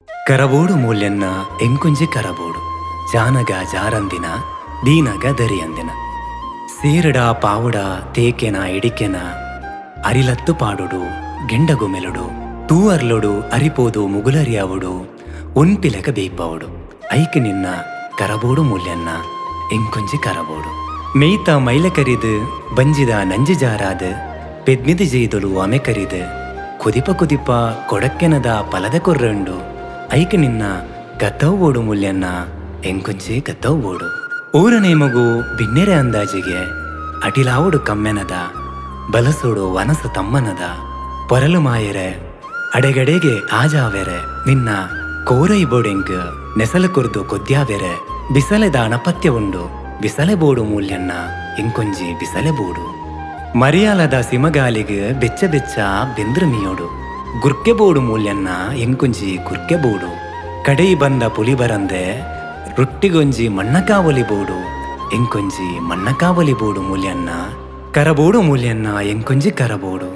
ಕರಬೋಡು ಮೂಲ್ಯನ್ನ ಎಂಕೊಂಜಿ ಕರಬೋಡು ಜಾನಗ ಜಾರಂದಿನ ದೀನಗ ದರಿಯಂದಿನ ಸೇರಡ ಪಾವುಡ ತೇಕೆನ ಇಡಿಕೆನ ಅರಿಲತ್ತು ಪಾಡುಡು ಗೆಂಡಗು ಮೆಲುಡು ತೂವರ್ಲೊಡು ಅರಿಪೋದು ಮುಗುಲರಿಯಾವುಡು ಒನ್ಪಿಲಕ ಬೇಯ್ಪವುಡು ಐಕೆ ನಿನ್ನ ಕರಬೋಡು ಮೂಲ್ಯನ್ನ ಎಂಕೊಂಜಿ ಕರಬೋಡು ಮೇಯ್ತ ಮೈಲ ಕರಿದು ಬಂಜಿದ ನಂಜಿ ಜಾರಾದ ಪೆದ್ಮಿದ ಜೈದೊಲು ಅಮೆ ಕರಿದು ಕುದಿಪ ಕುದಿಪ ಕೊಡಕ್ಕೆನದ ಪಲದ ಕೊರ್ರಂಡು ಐಕೆ ನಿನ್ನ ಗತ್ತವ್ ಓಡು ಮೂಲ್ಯನ್ನ ಎಂಕೊಂಜಿ ಗತ್ತವ್ ಓಡು ಊರನೇ ಮಗು ಬಿನ್ನೆರೆ ಅಂದಾಜಿಗೆ ಅಟಿಲಾವುಡು ಕಮ್ಮೆನದ ಬಲಸೋಡು ವನಸ ತಮ್ಮನದ ಪೊರಲು ಮಾಯರೆ ಅಡೆಗಡೆಗೆ ಆಜಾವೆರೆ ನಿನ್ನ ಕೋರೈ ಬೋಡೆಂಗ್ ನೆಸಲು ಕುರ್ದು ಕೊದ್ಯಾವೆರೆ ಬಿಸಲೆದ ಅಣಪತ್ಯ ಉಂಡು ಬಿಸಲೆ ಬೋಡು ಮೂಲ್ಯನ್ನ ಎಂಕೊಂಜಿ ಬಿಸಲೆ ಬೋಡು ಮರಿಯಾಲದ ಸಿಮಗಾಲಿಗೆ ಬೆಚ್ಚ ಬೆಚ್ಚ ಬೆಂದ್ರ ಮೀಯೋಡು ಗುರ್ಕೆ ಬೋಡು ಮೂಲ್ಯನ್ನ ಎಂಕೊಂಜಿ ಗುರ್ಕೆ ಬೋಡು ಕಡೈ ಬಂದ ಪುಲಿ ಬರಂದೆ ರೊಟ್ಟಿಗೊಂಜಿ ಮಣ್ಣಕಾವಲಿ ಬೋಡು ಎಂಕೊಂಜಿ ಮಣ್ಣಕಾವಲಿ ಬೋಡು ಮೂಲ್ಯನ್ನ ಕರಬೋಡು ಮೂಲ್ಯನ್ನ ಎಂಕೊಂಜಿ ಕರಬೋಡು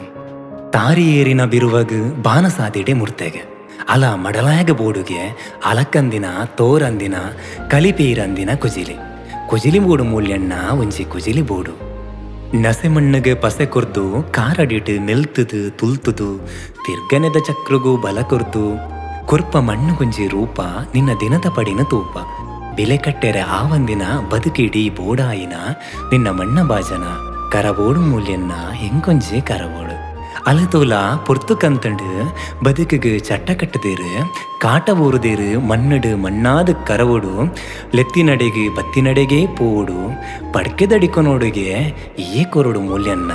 ತಾರಿ ಏರಿನ ಬಿರುವಗ್ ಬಾನಸಾದಿಡೆ ಮುರ್ತೆಗೆ ಅಲ ಮಡಲಾಯಗ ಬೋಡುಗೆ ಅಲಕ್ಕಂದಿನ ತೋರಂದಿನ ಕಲಿಪೀರಂದಿನ ಕುಜಿಲಿ ಬೋಡು ಮೂಲ್ಯನ್ನ ಒಂಜಿ ಕುಜಿಲಿ ಬೋಡು ನಸೆ ಮಣ್ಣಗೆ ಪಸೆ ಕೊರ್ದು ಕಾರಡಿಟ್ಟು ಮೆಲ್ತದು ತುಲ್ತುದು ತಿರ್ಗನೆದ ಚಕ್ರಗೂ ಬಲ ಕೊರ್ದು ಕೊರ್ಪ ಮಣ್ಣು ಕುಂಜಿ ರೂಪ ನಿನ್ನ ದಿನದ ಪಡಿನ ತೂಪ ಬೆಲೆ ಕಟ್ಟೆರೆ ಆವಂದಿನ ಬದುಕಿಡಿ ಬೋಡಾಯಿನ ನಿನ್ನ ಮಣ್ಣ ಬಾಜನ ಕರಬೋಡು ಮೂಲ್ಯನ್ನ ಎಂಕೊಂಜಿ ಕರಬೋಡು ಅಲತೋಲ ಪೊರ್ತು ಕಂತಂಡು ಬದುಕಿಗೆ ಚಟ್ಟ ಕಟ್ಟದೇರು ಕಾಟ ಊರುದೇರು ಮಣ್ಣಡು ಮಣ್ಣಾದ ಕರವೋಡು ಲೆತ್ತಿನಡೆಗೆ ಬತ್ತಿನಡೆಗೆ ಪೋಡು ಪಡ್ಕೆದಡಿಕೊನೋಡುಗೆ ಏ ಕೊರಡು ಮೂಲ್ಯನ್ನ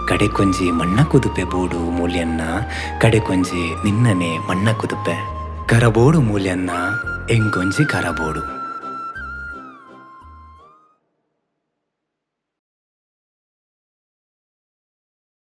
ಕಡೆಕೊಂಜಿ ಮಣ್ಣ ಕುದುಪೆ ಬೋಡು ಮೂಲ್ಯನ್ನ ಕಡೆಕೊಂಜಿ ನಿನ್ನನೆ ಮಣ್ಣ ಕುದುಪೆ ಕರಬೋಡು ಮೂಲ್ಯನ್ನ ಎಂಕೊಂಜಿ ಕರಬೋಡು.